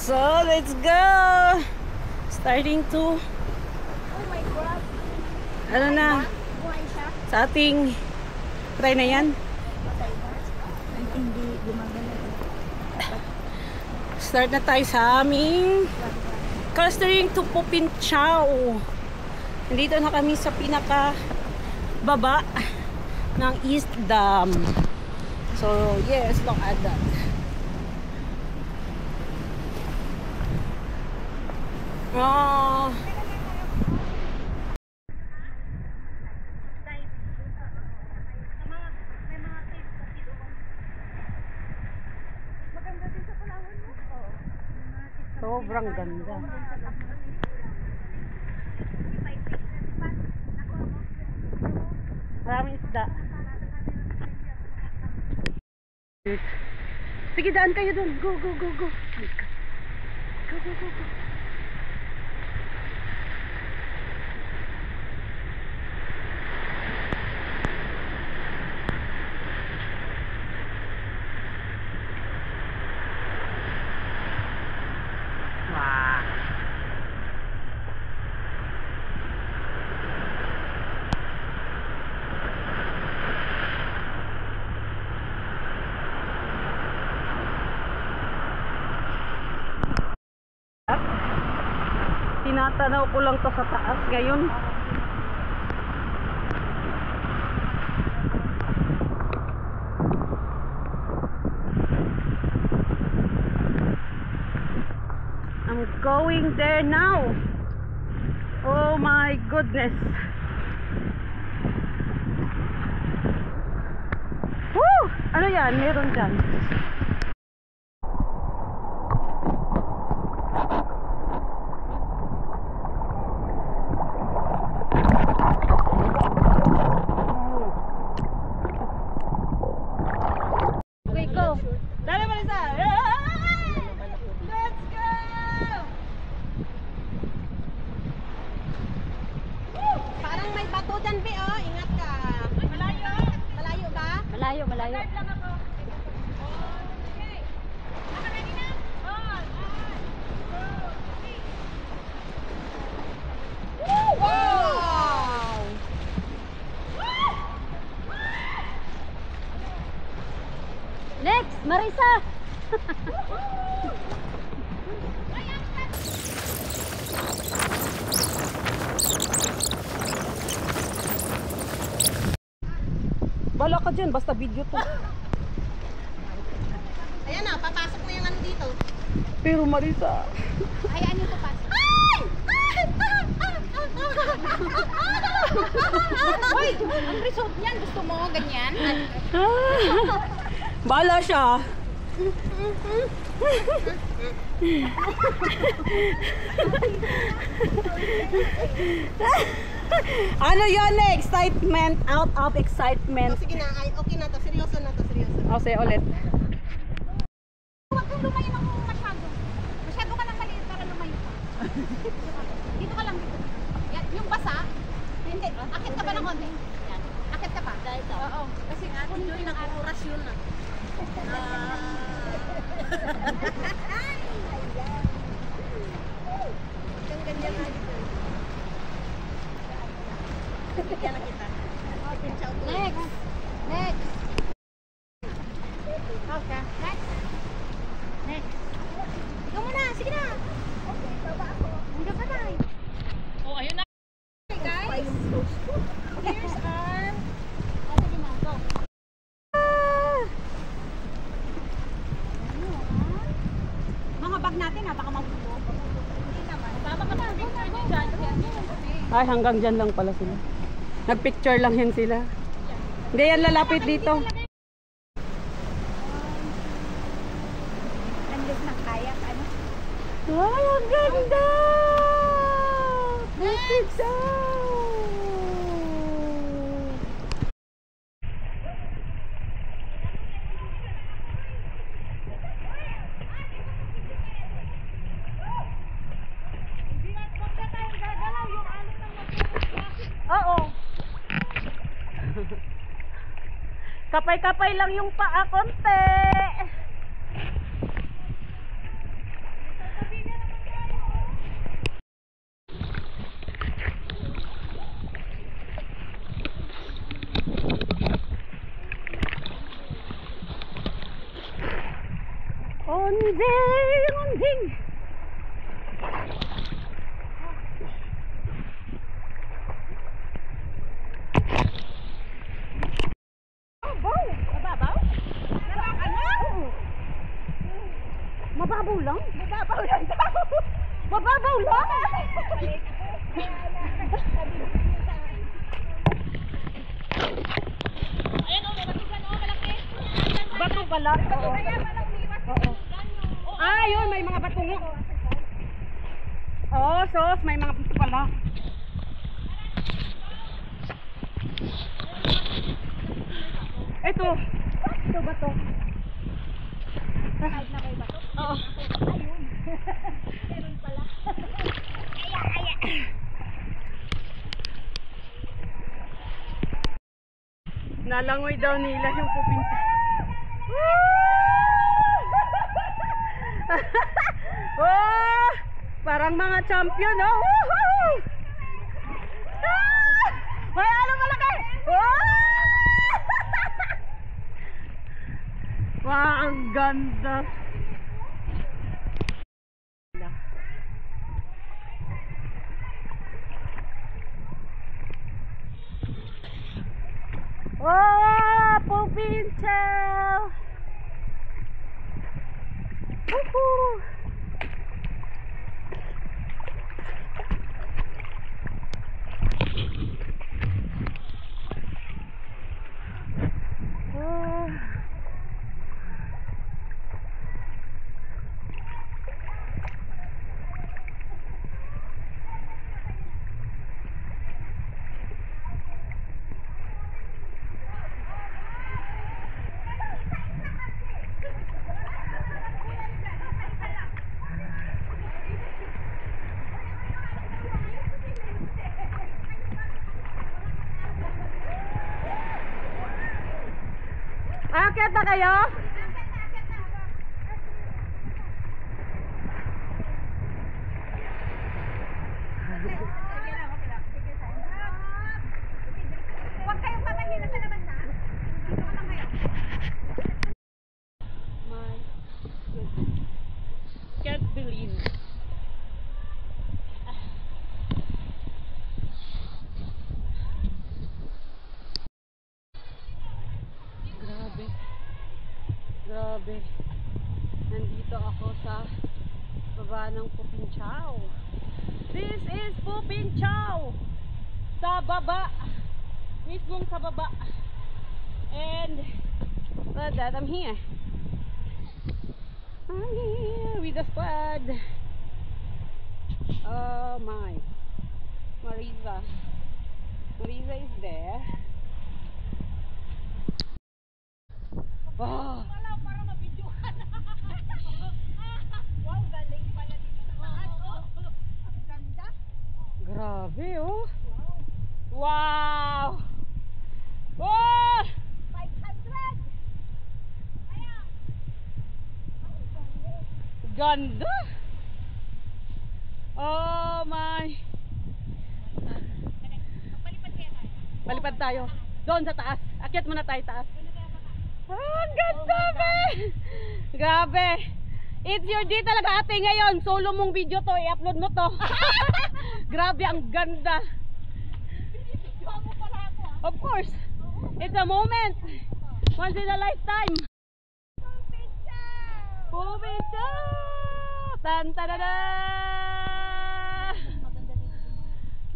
So, let's go! Starting to... Oh my God! Ano na? Buhay siya? Sa ating... Try na yan? Hindi gumagana. Start na tayo sa aming... Clustering to Pupinchao. Nandito na kami sa pinaka... baba ng East Dam. So, yes, look at that. Oh. Sobrang ganda. Maraming isda. Sige, daan kayo dun. Go, go, go, go. Go, go, go, go. Wow. Tinatanaw ko lang to sa taas ngayon. I'm going there now. Oh my goodness. Woo! Ano yan? Meron dyan. Okay, go. Dali, Marisa. Let's go! Parang may bato dyan, Be, oh. Ingat ka. Malayo? Malayo ba? Malayo, malayo. Live lang ako. Okay. Ako ready na? Wow! Next, Marisa. Bala ka dyan, basta video to. Ayan na, papasok na yung ano dito. Pero Marisa. Hayaan nyo papasok. Ay! Hoy! Ang result niyan, gusto mo ganyan? Bala siya. Ano yun? Excitement. Out of excitement. Oh, sige na, ay, okay na to. Seryoso na to, seryoso. O, say ulit. Huwag kang lumayo ng masyado. Masyado ka nang maliit para lumayo ka. Dito ka lang, dito. Yan, yung basa. Hindi, akit ka ba ng konti? Yan, akit ka pa. Dahil ito. Oo, kasi kung yun, nag-oras yun na. Ang ganyan nga dito. Bigyan na kita. Next! Next! Okay, next! Next! Ikaw muna, sige na! Okay, baba ako. Hanggang ka na eh. Oh, ayun na. Okay guys, here's our... Sige na, go! Mga bag natin ha, baka mabuto. Hindi naman. Baba ka na, picture nyo dyan. Ay, hanggang dyan lang pala sila. Nagpicture lang yan sila. Hindi yan lalapit dito. Anlos ng kayak, ano? Ay, ang ganda! Next! Oo. Kapay-kapay lang yung paa, konti. Unjing! Mababaw? Ano? Mababaw lang? Mababaw lang daw. Mababaw lang? Ayan o, may batugan o, malaki. Bato pala? Oo. Kaya walang iwas. Oo. Ah, yun, may mga bato nga. Oo, sos, may mga bato pala. Ito. Ito bato. Kahit na may bato. Oo. Ayun. Meron pala. Aya. Nalangoy daw nila yung pupinta. Oh! Parang mga champion, oh! Woohoo! Ah! May ano malaki! Oh! Wow, ang ganda! Oh, pupintaw! Woohoo! Oh. Akit na kayo? Huwag kayong papahila sa labas na. Dito ka lang kayo. My goodness. Can't believe. Grabe. Grabe. Nandito ako sa baba ng Pupinchaw. This is Pupinchaw. Sa baba. Mismong sa baba. And well, that I'm here. I'm here with the squad. Oh my. Marisa. Marisa is there. Wow. Wala, para mabidyohan. Wow, galing pala dito sa taas. Oh, ang ganda. Grabe oh. Wow. Oh! 500. Ayan. Ganda. Oh my. Magpalipad kaya tayo. Palipad tayo. Doon sa taas. Akyat muna tayo taas. Oh, ang ganda be. Grabe. It's your day talaga ate ngayon. Solo mong video to. I-upload mo to. Grabe, ang ganda. Of course. It's a moment. Once in a lifetime. Pupinchaw! Tan tadada!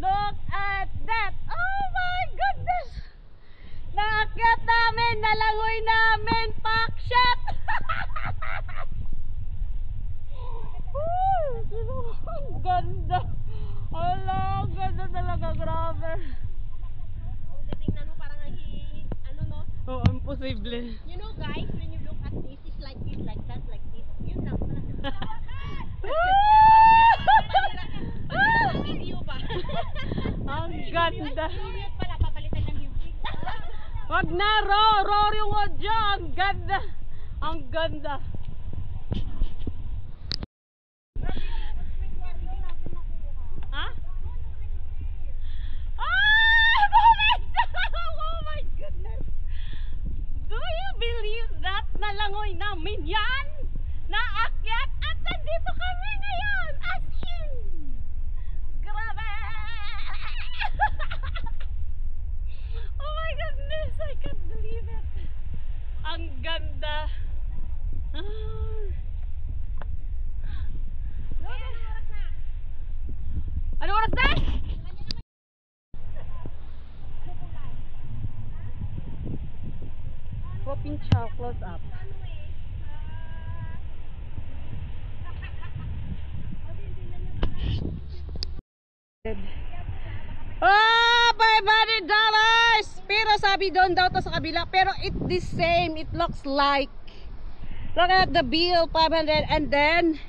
Look at that! Oh my goodness! Naakyat namin, nalangoy namin, pakshot! Ang ganda! Ala, ang ganda talaga, grabe. Kung titingnan mo parang ano no. Oh, imposible. You know guys, when you look at this, it's like this, like that, like this. Yun lang. Video ba? Ang ganda. Mute pala, papalitan ng music. Wag na, roar yung audio. Ang ganda. Ang ganda. Ha? Oh my goodness. Do you believe that nalangoy namin yan? Naakyat Pinchao close up. Oh, $500! Pero sabi doon daw to sa kabila. Pero it's the same. It looks like. Look at the bill, 500. And then,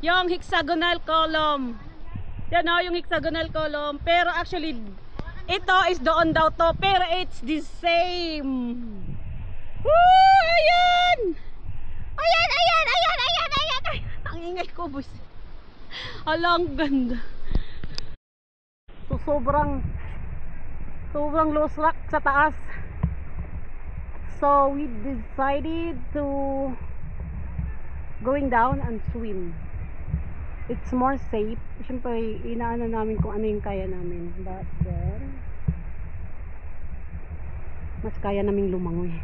yung hexagonal column. Yan o, yung hexagonal column. Pero actually, ito is doon daw to. Pero it's the same. Woo! Ayan! Ayan, ayan, ayan, ayan, ayan, ayan. Ang ingay ko, bus. Alang ganda. So sobrang low slack sa taas. So we decided to going down and swim. It's more safe. Siyempre inaano namin kung ano yung kaya namin. But then mas kaya naming lumangoy.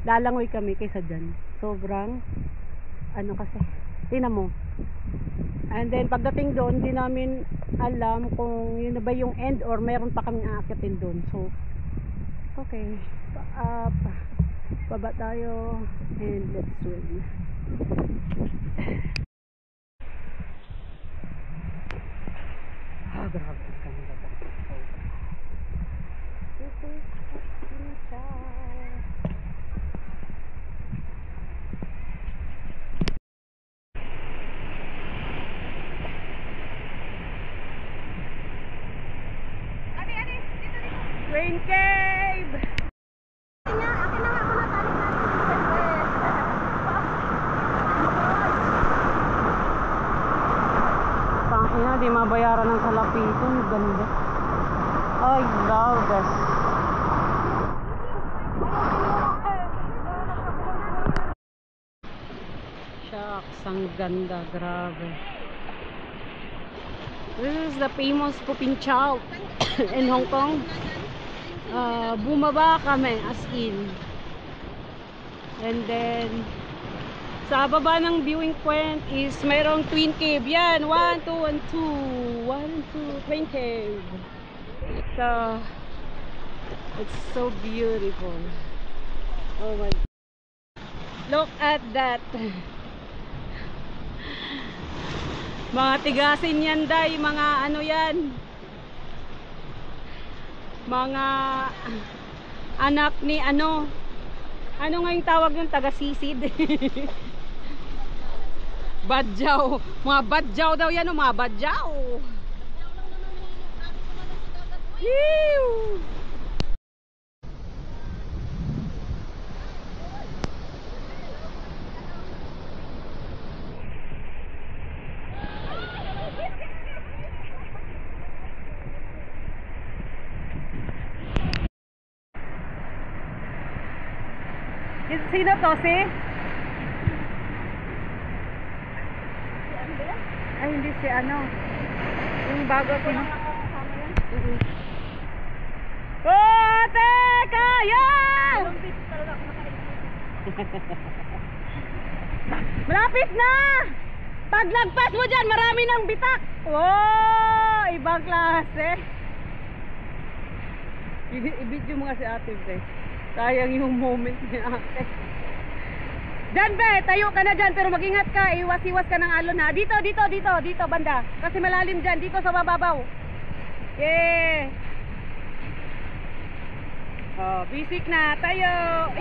Lalangoy kami kaysa dyan. Sobrang ano kasi. Tingnan mo. And then pagdating doon, hindi namin alam kung yun na ba yung end or meron pa kaming aakitin doon. So, okay. Baba tayo and let's swim. Ah, grabe. Ganda ba? This is Pinchao. Rain Cave! Akin na nga ako natalik natin. Tangin na, di mabayaran ng kalapiton. Ganda. I love this. Shucks, ang ganda. Grabe. This is the famous Pinchao in Hong Kong. Bumaba kami as in. And then sa baba ng viewing point is mayroong twin cave. Yan, 1, 2, and 2. 1 and 2, twin cave. So it's so beautiful. Oh my God. Look at that. Mga tigasin yan, day. Mga ano yan, mga anak ni ano nga yung tawag yung taga-sisid. Badyaw. Mga badyaw daw yan, mga badyaw. Ew! Sino to, si? Ay, hindi si ano. Yung bago ko. Oh, teka! Yan! Malapit na! Paglagpas mo dyan, marami ng bitak. Oh, ibang klase. I-video mo nga si ate, be. Sayang yung moment ni ate. Dyan, be, tayo ka na dyan, pero mag-ingat ka, iwas-iwas ka ng alon ha. Dito banda, kasi malalim dyan, dito sa bababaw. Yeah. Oh, basic na, tayo.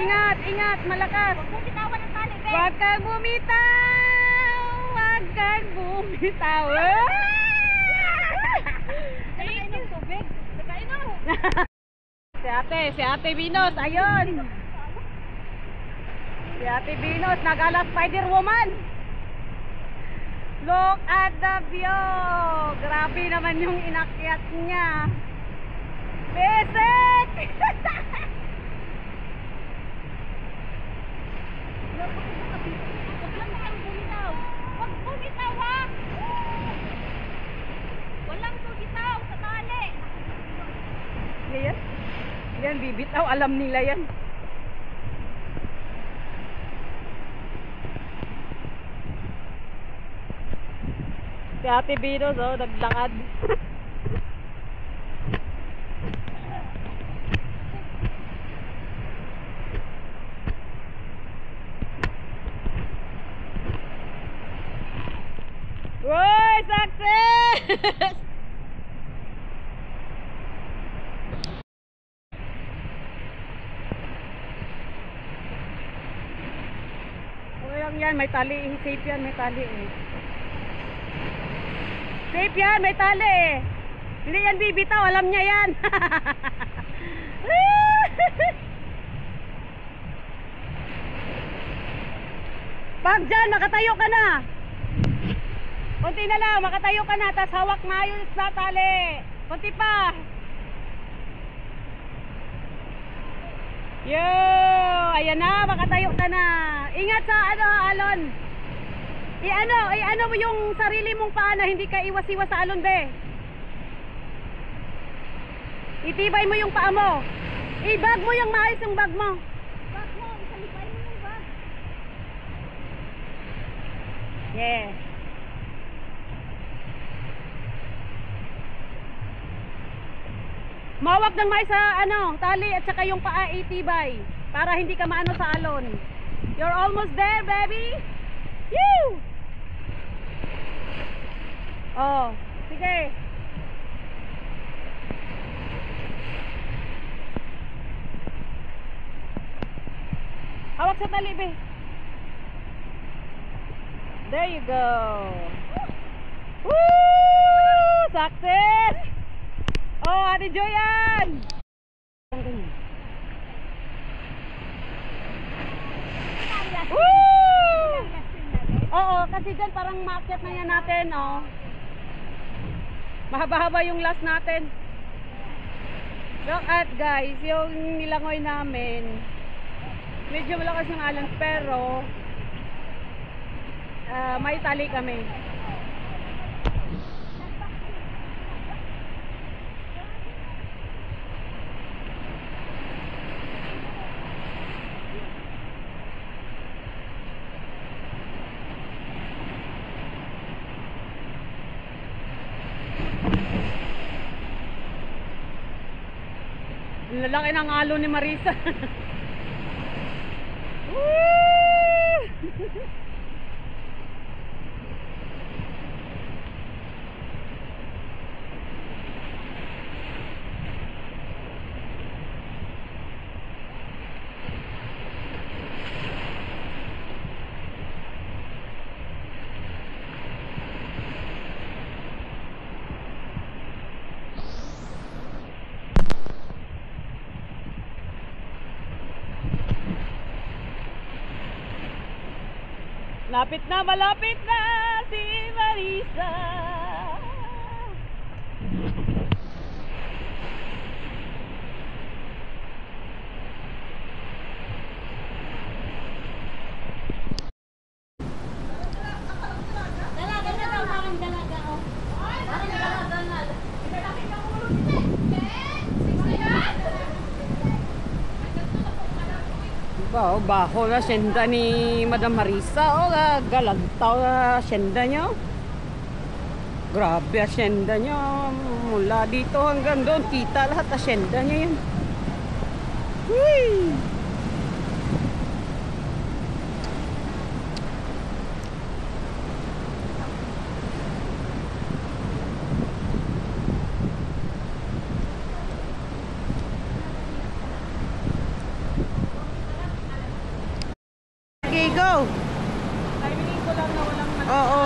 Ingat, ingat, malakas. Huwag mong bitawan ng tali, be. Huwag kang bumitaw. Huwag kang bumitaw. Nakain ng tubig. Nakain ng. Si ate Venus, ayun. Si ate Venus, nagala Spider-Woman. Look at the view. Grabe naman yung inakyat niya. Besek! Huwag bumitaw ha. Walang bumitaw sa tali. Yan. Yan, bibitaw. Alam nila yan. Si ate Venus, oh, naglakad. Uy, success! Okay lang yan, may tali. Safe yan, may tali eh. Safe yan, may tali eh. Hindi yan bibitaw, alam niya yan. Pag dyan, makatayo ka na. Kunti na lang, makatayo ka na. Tapos hawak maayos na tali. Kunti pa. Yo, ayan na, makatayo ka na. Ingat sa alon. I-ano mo yung sarili mong paa na hindi ka iwas-iwas sa alon, be. Itibay mo yung paa mo. I-bag mo yung maayos yung bag mo. Bag mo, isalipay mo yung bag. Yeah. Mawak ng may sa tali at saka yung paa itibay para hindi ka maano sa alon. You're almost there, baby. Woo! Oh, sige. Hawak sa tali, be. There you go. Woo! Success! Oh, Ate Joyan! Woo! Oo, kasi dyan parang maakyat na yan natin, oh. Mahaba-haba yung last natin. Look at guys, yung nilangoy namin. Medyo malakas yung alon pero may tali kami. Lalaki ng alon ni Marisa. Woo! Malapit na si Marisa. Dalaga na daw, parang dalaga, oh. Parang dalaga na. Laki ng ulo nila. Diba, baho na senda ni Madam Marisa. Galagtaw na senda niya. Grabe senda niya. Mula dito hanggang doon, kita lahat na senda niya yan. Whee! Okay, go! Timingin ko lang na walang Oo.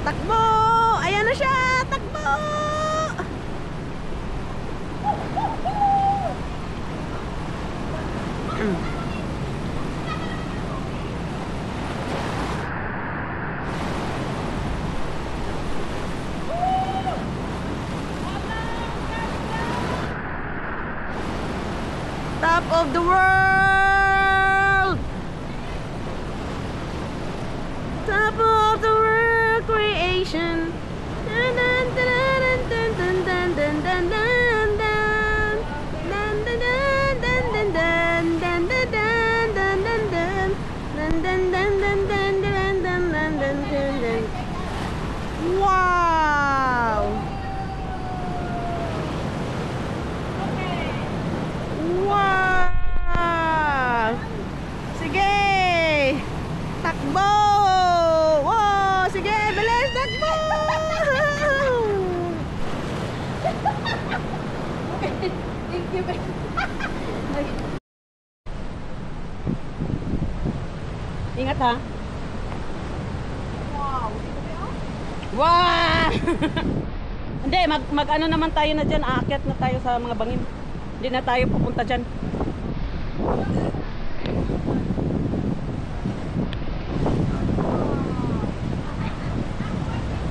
Takbo! Ayan na siya! Takbo! Top of the world! Top of the world creation. Dun, dun, dun, dun, dun, dun, dun, dun, dun, dun. Dun, dun, dun, dun, dun, dun, dun, dun, dun, dun, dun. Dun, dun, dun, dun, dun, dun, dun, dun, dun, dun, dun. Wow! Wow! Sige! Takbo! Thank you. Ingat ha. Wow. Wow! Hindi, mag ano naman tayo na dyan. Aakyat na tayo sa mga bangin. Hindi na tayo pupunta dyan.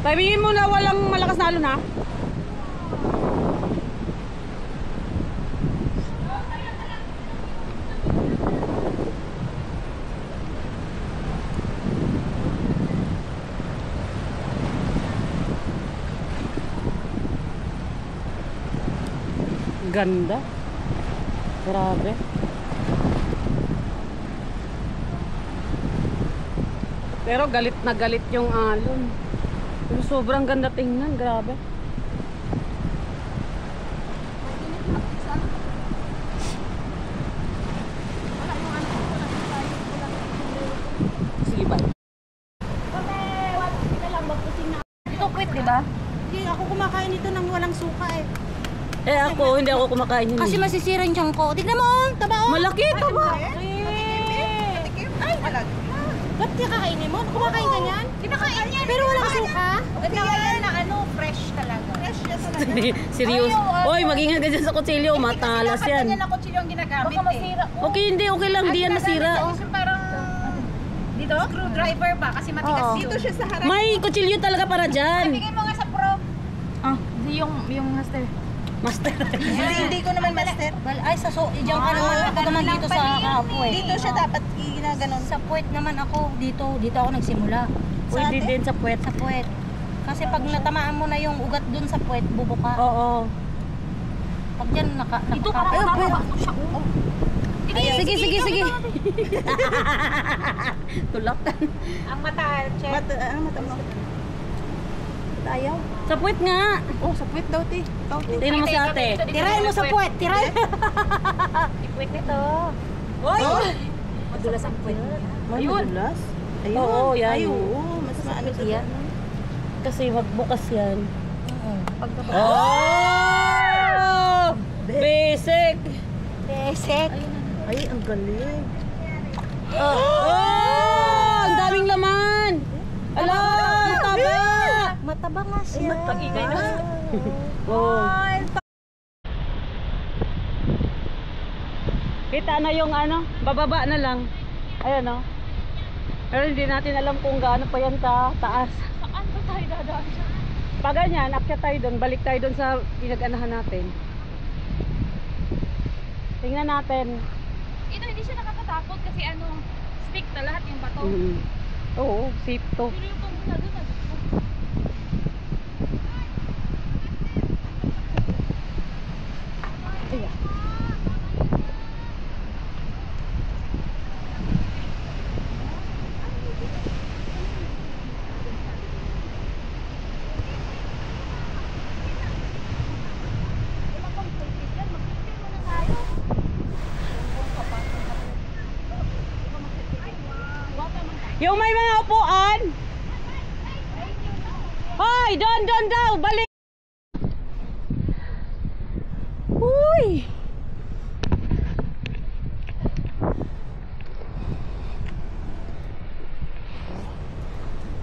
Sabihin mo na walang malakas na alon ha. Ganda. Grabe. Pero galit na galit yung alon. Pero sobrang ganda tingnan, grabe. Sige ba? Ito quit, di ba? Hindi, ako kumakain ito nang walang suka eh. Eh ako, hindi ako kumakain yun. Kasi masisira yung tiyan ko. Tignan mo, taba oh. Malaki ito ba? Ay, malaki. Ba't di kakainin mo? Kumakain ka niyan? Kinakain yan. Pero walang suka. Kinakain na ano, fresh talaga. Fresh yan talaga. Seryoso. Oy, mag-ingat ka dyan sa kutsilyo. Matalas yan. Ganyan na kutsilyo ang ginagamit Baka masira. Okay, hindi. Okay lang. Di yan nasira. Parang dito? Screwdriver ba? Kasi matigas Oo. yun. Dito siya sa harap. May kutsilyo talaga para dyan. Bigay mo nga sa pro. Ah, Yung master. master. Hindi ko naman master. Ay, sa diyan ka naman. Ako naman dito sa kapo eh. Dito siya dapat ginaganon. Sa puwet naman ako. Dito ako nagsimula. Pwede din sa puwet. Sa puwet. Kasi pag natamaan mo na yung ugat dun sa puwet, bubuka. Oo. Pag dyan Dito ka Sige, sige, sige. Tulak. Ang mata, check. Mata mo. Ayaw. Sa puwet nga. Oh, sa puwet daw, ti. Tingnan mo si ate. Tirahin mo sa puwet. Tirahin. Ikwit nito. Oy! Madulas ang puwet. Ayun. Ayun. Oo, yan. Ay, oo. Mas maano sa Yan. Kasi magbukas yan. Pagkaba. Oh! Basic! Besek. Ay, ang galing. Oh! Ang daming laman! Ala! Mataba! Mataba nga siya. Matagigay na. Oh. Kita na yung ano, bababa na lang. Ayan o. Pero hindi natin alam kung gaano pa yan taas. Saan ba tayo dadaan siya? Pag ganyan, akyat tayo doon, balik tayo doon sa pinag-anahan natin. Tingnan natin. Ito hindi siya nakakatakot kasi ano, stick na lahat yung bato. Oo, safe to. Pero yung pagmula doon na. Ayan. Yung may mga upuan. Hoy, doon daw, balik. Uy.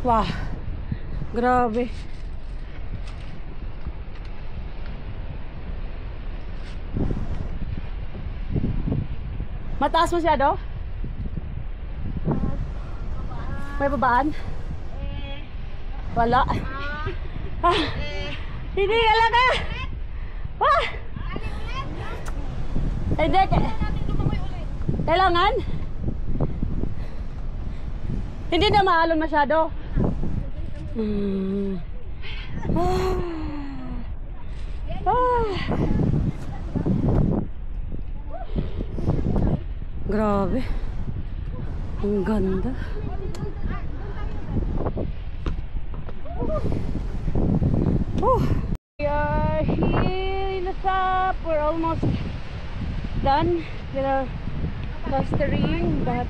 Wah. Grabe. Mataas masyado? May babaan? Wala. Ah, hindi talaga. Ah. Hindi. Kailangan? Hindi na maalon masyado. Grabe. Ang ganda. We are here in the top. We're almost done with our clustering, but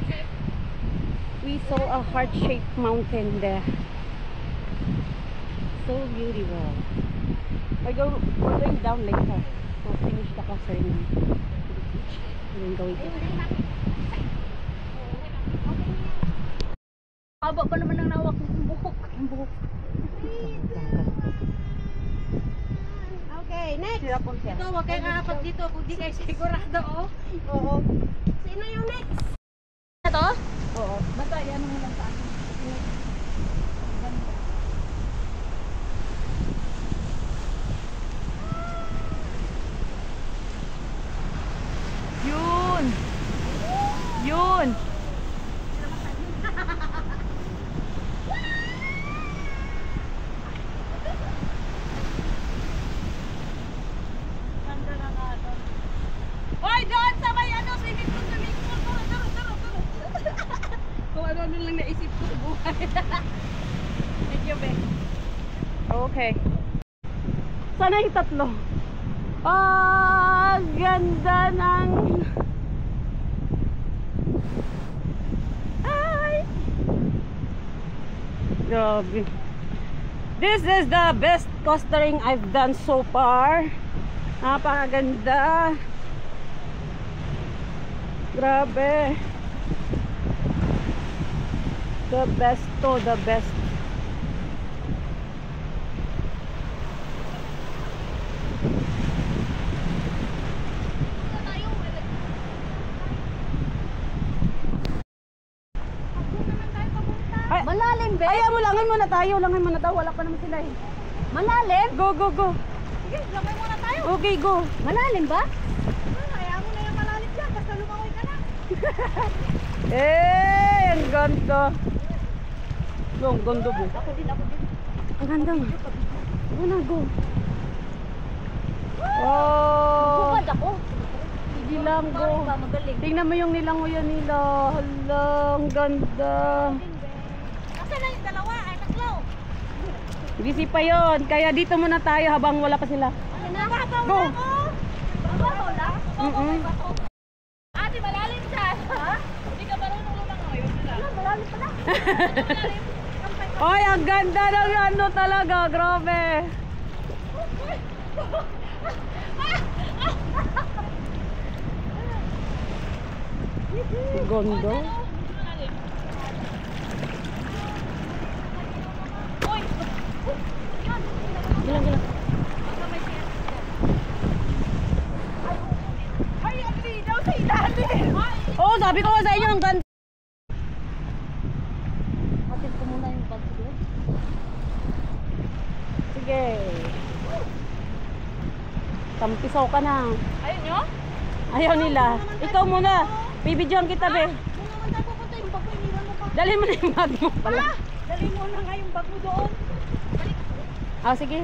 we saw a heart-shaped mountain there. So beautiful. We're going down later. So, finish the clustering. And then gawin ko. Haba pa naman ang nawak ng buhok. Ang buhok. Okay, next. Sirapon siya. Ito, huwag kayong apat dito. Kung di kayo sigurado, oh. Oo. Sino yung next? Ito? Oo. Basta, yan mo lang sa akin. Yun! Yun! Hoy, doon sa may ano, swimming pool. Turo. Kung ano lang naisip ko sa buhay. Thank you, Be. Okay. Sana yung tatlo. Ah, ganda ng... Ay! Grabe. This is the best coastering I've done so far. Napakaganda. Grabe. The best to, the best. Ay, Malalim, Be. ayaw mo, langan muna tayo. Langan muna daw. Wala pa naman sila eh. Malalim? Go, go, go. Sige, lamay muna tayo. Okay, go. Malalim ba? Kaya mo na yung malalim dyan, basta lumangoy ka na. Eh, ang ganda. Ang ganda mo. Ako din. Ang ganda mo. Una, go. Oh. Bukad ako. Sige lang, go. Ba, magaling. Tingnan mo yung nilanguyan nila. Hala, ang ganda. Kasi na yung dalawa, ay tatlo. Busy pa yon. Kaya dito muna tayo habang wala pa sila. Nababaw Go. na ako. Nababaw na? Ate, malalim dyan. Ha? Hindi ka marunong lumangoy. Malalim pala. Oy, ang ganda ng ano talaga. Grabe. Gondo. Gilang. Ay, ang daw sa ilalim. Oo, sabi ko nga sa inyo ang ganda. Atin ko muna yung bag ko. Sige. Tampisaw ka na. Ayun nyo? Ayaw nila. Ikaw muna. Bibidyoan kita, be. Kung naman tayo pupunta yung bag ko, iniwan mo pa. Dali mo na yung bag mo pala. Dali mo na nga yung bag mo doon. Ah, sige.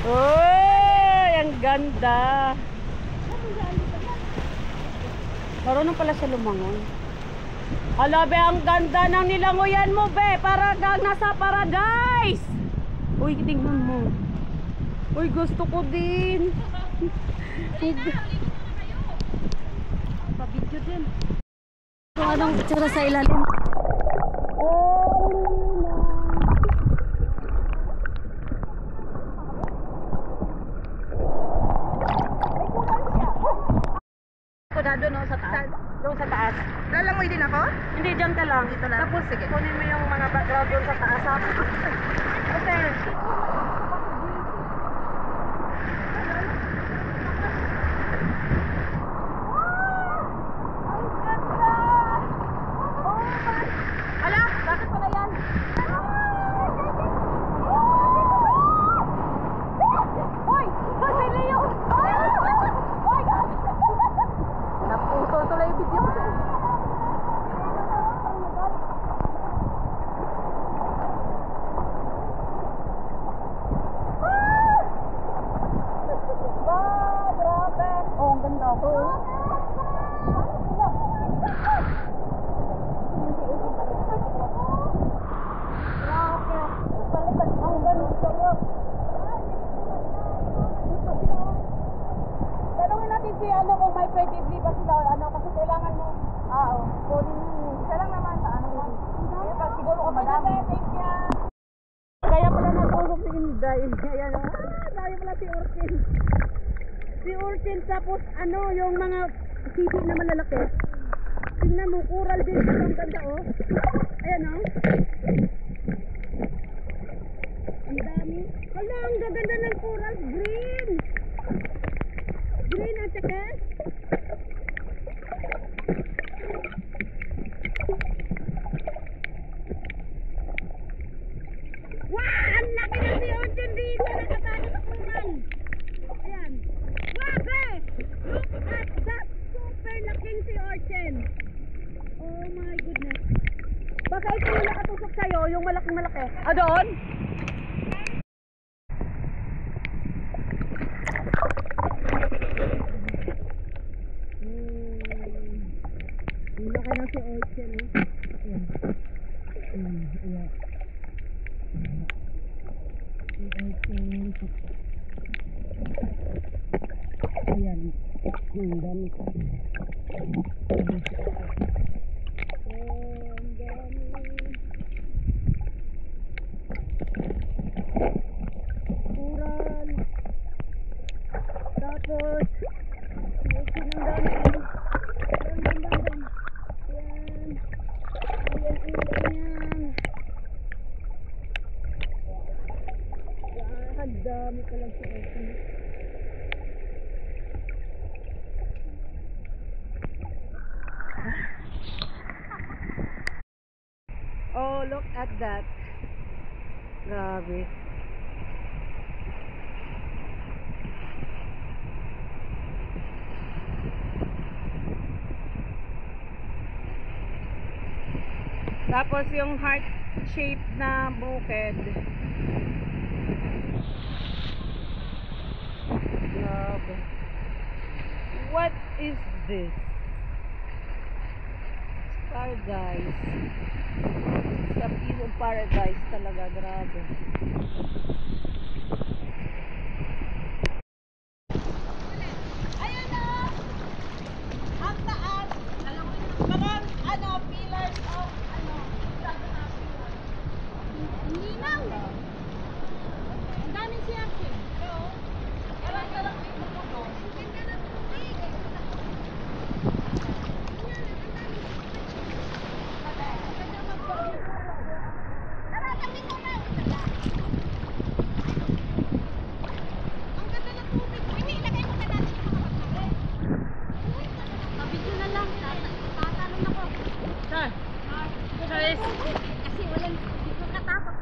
Uy, ang ganda. Marunong pala siya lumangoy. Hala, be, ang ganda ng nilangoyan mo, be. Para kang nasa paradise. Uy, tingnan mo. Uy, gusto ko din. Pa-video din. Kung anong tsura sa ilalim. Doon no, sa taas. Doon sa taas. Lalangoy din ako? Hindi, dyan ka lang. Dito lang? Tapos, Sige. kunin mo yung mga background doon sa taas. Ha? Okay. Hala, bakit pala yan? Hoy! Hoy, Leo! Hoy, God! Naputol tuloy yung video ko. Grabe! Oh, ang ganda ko. Tanungin natin si ano kung may credit ba sila or ano kasi kailangan mo kunin mo. Isa lang naman sa ano. Kaya pag siguro kung madami. Kaya pala natulog si Inday. Kaya dahil pala si Orkin. Si Urchin tapos ano, yung mga sisi na malalaki. Tingnan mo, coral din. Ang ganda oh. Ayan oh. Ang dami. Hala, ang gaganda ng coral. Green. Green at saka. Wow! Ang laki na si Urchin dito. Nakatali sa coral. Ayan. Grabe! Look at that! Super laking si Urchin. Oh my goodness. Baka ito yung nakatusok sa'yo, yung malaking malaki. Ah, doon? Ang laki na si Urchin, oh. Ayan. Ayan. Ayan. Ang dami. Coral. Tapos ang dami. Ayan. Ayan. Ang dami pala sa atin. Oh, look at that. Grabe. Tapos yung heart shape na bukid. Grabe. What is this? Paradise. Sa piece of paradise talaga. Grabe. Ayan na! Ang taas! Mga pillars of Ninaw! Ang daming siyempre. Ewan ka lang ito po doon. Tara, tabi ko na! Ang ganda ng tubig. Hindi, ilagay mo na natin yung mga pagkakas. Tabi ko na lang. Tatanong ako. Saan? Guys. Kasi walang dito katakot.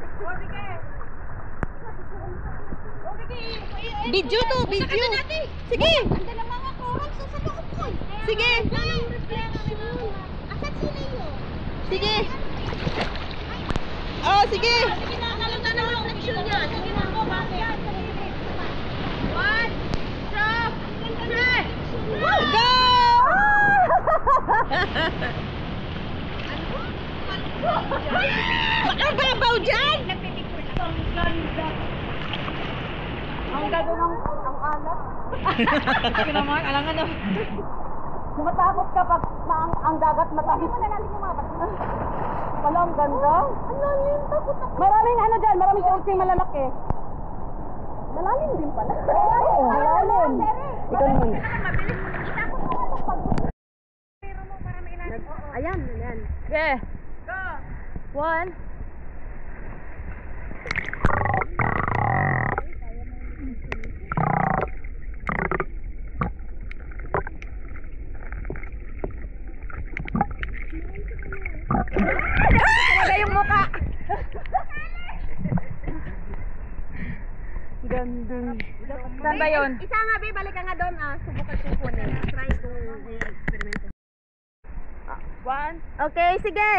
Video to, video. Sige. Ang ganda ng mga coral sa loob ko. Sige. Asan sila yun? Sige. Oh, sige. Sige na, nalunda na ang reflection niya. Sige na, go, bakit? 1, 2, 3. Go! Ano ba baw dyan? Ang ganda ng ang alat. Sige naman, alangan na. Matakot ka pag ang dagat matamis. Hindi mo na natin yung mga bato. Wala, ang ganda. Ang lalim, takot ako. Maraming ano dyan, maraming surfing malalaki. Malalim din pala. Oo, malalim. Ikaw naman. Mabilis. Itakot mo nga itong pag... Pero mo para mailalim. Ayan, ayan. Okay. Go! 1. Talaga yung mukha. Ganda. Saan ba yun? Isa nga, be, balik ka nga doon. Subukan kong kunin. Try kong experiment. 1. Okay, sige.